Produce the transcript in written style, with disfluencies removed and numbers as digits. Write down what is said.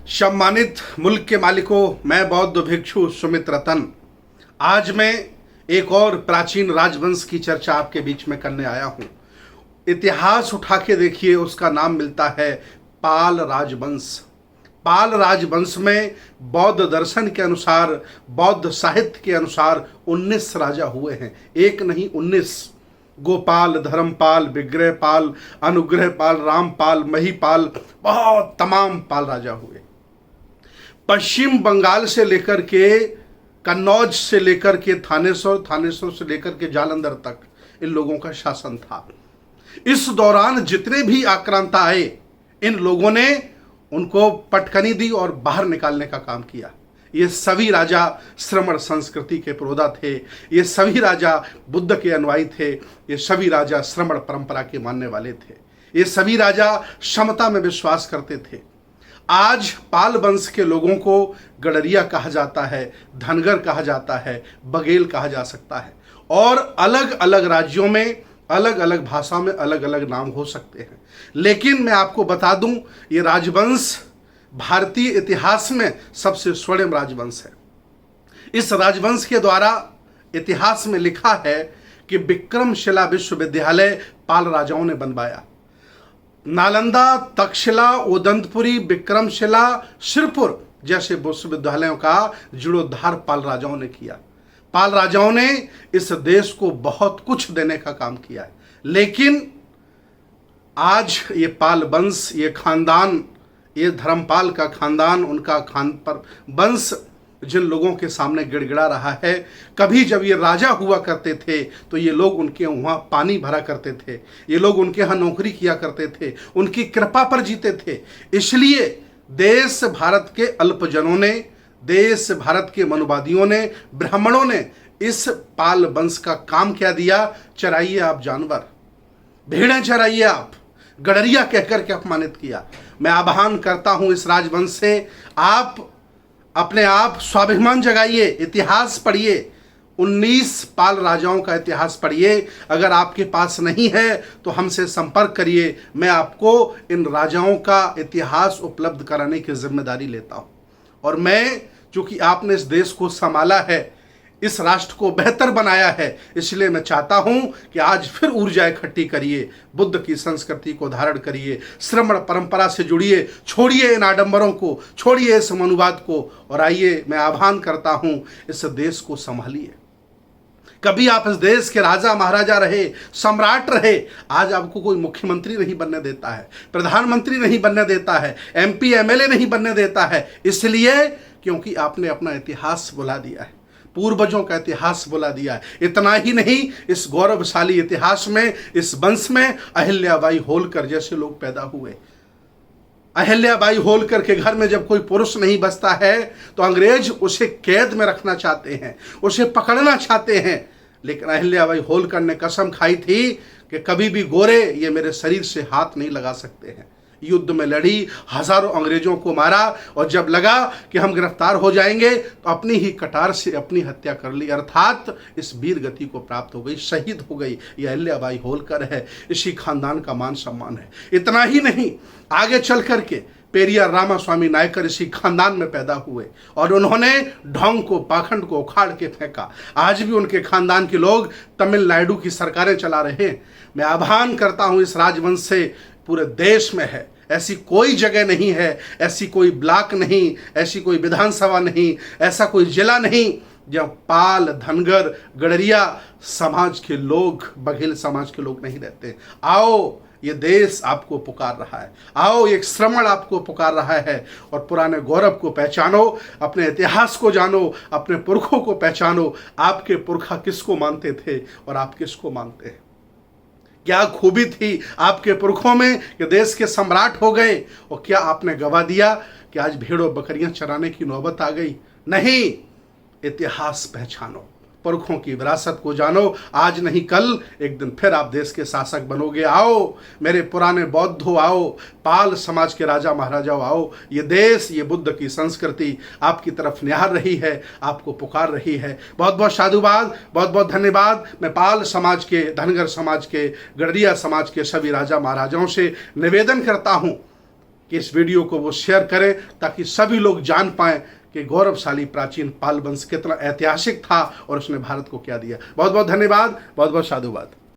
सम्मानित मुल्क के मालिकों, मैं बौद्ध भिक्षु सुमित रतन आज मैं एक और प्राचीन राजवंश की चर्चा आपके बीच में करने आया हूं। इतिहास उठा के देखिए, उसका नाम मिलता है पाल राजवंश। पाल राजवंश में बौद्ध दर्शन के अनुसार, बौद्ध साहित्य के अनुसार 19 राजा हुए हैं। एक नहीं 19। गोपाल, धर्मपाल, विग्रहपाल, अनुग्रहपाल, रामपाल, महिपाल, बहुत तमाम पाल राजा हुए। पश्चिम बंगाल से लेकर के कन्नौज से लेकर के थानेश्वर, थानेश्वर से लेकर के जालंधर तक इन लोगों का शासन था। इस दौरान जितने भी आक्रांता आए, इन लोगों ने उनको पटकनी दी और बाहर निकालने का काम किया। ये सभी राजा श्रमण संस्कृति के पुरोधा थे। ये सभी राजा बुद्ध के अनुयायी थे। ये सभी राजा श्रमण परंपरा के मानने वाले थे। ये सभी राजा समता में विश्वास करते थे। आज पाल वंश के लोगों को गडरिया कहा जाता है, धनगर कहा जाता है, बघेल कहा जा सकता है, और अलग अलग राज्यों में अलग अलग भाषा में अलग अलग नाम हो सकते हैं। लेकिन मैं आपको बता दूं, ये राजवंश भारतीय इतिहास में सबसे स्वर्णिम राजवंश है। इस राजवंश के द्वारा इतिहास में लिखा है कि विक्रमशिला विश्वविद्यालय पाल राजाओं ने बनवाया। नालंदा, तक्षशिला, उदंतपुरी, विक्रमशिला, सिरपुर जैसे विश्वविद्यालयों का जीर्णोद्धार पाल राजाओं ने किया। पाल राजाओं ने इस देश को बहुत कुछ देने का काम किया है। लेकिन आज ये पाल वंश, ये खानदान, ये धर्मपाल का खानदान, उनका वंश जिन लोगों के सामने गिड़गिड़ा रहा है। कभी जब ये राजा हुआ करते थे तो ये लोग उनके वहाँ पानी भरा करते थे, ये लोग उनके यहाँ नौकरी किया करते थे, उनकी कृपा पर जीते थे। इसलिए देश भारत के अल्पजनों ने, देश भारत के मनुवादियों ने, ब्राह्मणों ने इस पाल वंश का काम क्या दिया? चराइए आप जानवर, भेड़ें चराइए आप, गडरिया कहकर के अपमानित किया। मैं आह्वान करता हूं इस राजवंश से, आप अपने आप स्वाभिमान जगाइए, इतिहास पढ़िए, 19 पाल राजाओं का इतिहास पढ़िए। अगर आपके पास नहीं है तो हमसे संपर्क करिए, मैं आपको इन राजाओं का इतिहास उपलब्ध कराने की जिम्मेदारी लेता हूं। और मैं, चूंकि आपने इस देश को संभाला है, इस राष्ट्र को बेहतर बनाया है, इसलिए मैं चाहता हूं कि आज फिर ऊर्जा इकट्ठी करिए, बुद्ध की संस्कृति को धारण करिए, श्रमण परंपरा से जुड़िए, छोड़िए इन आडंबरों को, छोड़िए इस मनुवाद को, और आइए मैं आह्वान करता हूं, इस देश को संभालिए। कभी आप इस देश के राजा महाराजा रहे, सम्राट रहे, आज आपको कोई मुख्यमंत्री नहीं बनने देता है, प्रधानमंत्री नहीं बनने देता है, MP MLA नहीं बनने देता है। इसलिए क्योंकि आपने अपना इतिहास भुला दिया है, पूर्वजों का इतिहास बुला दिया है। इतना ही नहीं, इस गौरवशाली इतिहास में, इस वंश में अहिल्याबाई होलकर जैसे लोग पैदा हुए। अहिल्याबाई होलकर के घर में जब कोई पुरुष नहीं बसता है तो अंग्रेज उसे कैद में रखना चाहते हैं, उसे पकड़ना चाहते हैं। लेकिन अहिल्याबाई होलकर ने कसम खाई थी कि कभी भी गोरे ये मेरे शरीर से हाथ नहीं लगा सकते हैं। युद्ध में लड़ी, हजारों अंग्रेजों को मारा, और जब लगा कि हम गिरफ्तार हो जाएंगे तो अपनी ही कटार से अपनी हत्या कर ली, अर्थात इस वीर गति को प्राप्त हो गई, शहीद हो गई। ये अहिल्याबाई होलकर है, इसी खानदान का मान सम्मान है। इतना ही नहीं, आगे चल करके पेरियार रामास्वामी नायकर इसी खानदान में पैदा हुए, और उन्होंने ढोंग को, पाखंड को उखाड़ के फेंका। आज भी उनके खानदान के लोग तमिलनाडु की सरकारें चला रहे हैं। मैं आह्वान करता हूं इस राजवंश से, पूरे देश में है, ऐसी कोई जगह नहीं है, ऐसी कोई ब्लॉक नहीं, ऐसी कोई विधानसभा नहीं, ऐसा कोई जिला नहीं जब पाल, धनगर, गडरिया समाज के लोग, बघेल समाज के लोग नहीं रहते। आओ, ये देश आपको पुकार रहा है, आओ, एक श्रमण आपको पुकार रहा है, और पुराने गौरव को पहचानो, अपने इतिहास को जानो, अपने पुरखों को पहचानो। आपके पुरखा किसको मानते थे और आप किसको मानते हैं? क्या खूबी थी आपके पुरखों में कि देश के सम्राट हो गए, और क्या आपने गवा दिया कि आज भेड़ों बकरियां चराने की नौबत आ गई? नहीं, इतिहास पहचानो, पुरखों की विरासत को जानो। आज नहीं कल एक दिन फिर आप देश के शासक बनोगे। आओ मेरे पुराने बौद्धों, आओ पाल समाज के राजा महाराजाओं, आओ। ये देश, ये बुद्ध की संस्कृति आपकी तरफ निहार रही है, आपको पुकार रही है। बहुत बहुत साधुवाद, बहुत बहुत धन्यवाद। मैं पाल समाज के, धनगर समाज के, गडरिया समाज के सभी राजा महाराजाओं से निवेदन करता हूँ कि इस वीडियो को वो शेयर करें ताकि सभी लोग जान पाएं कि गौरवशाली प्राचीन पाल वंश कितना ऐतिहासिक था और उसने भारत को क्या दिया। बहुत बहुत धन्यवाद, बहुत बहुत साधुवाद।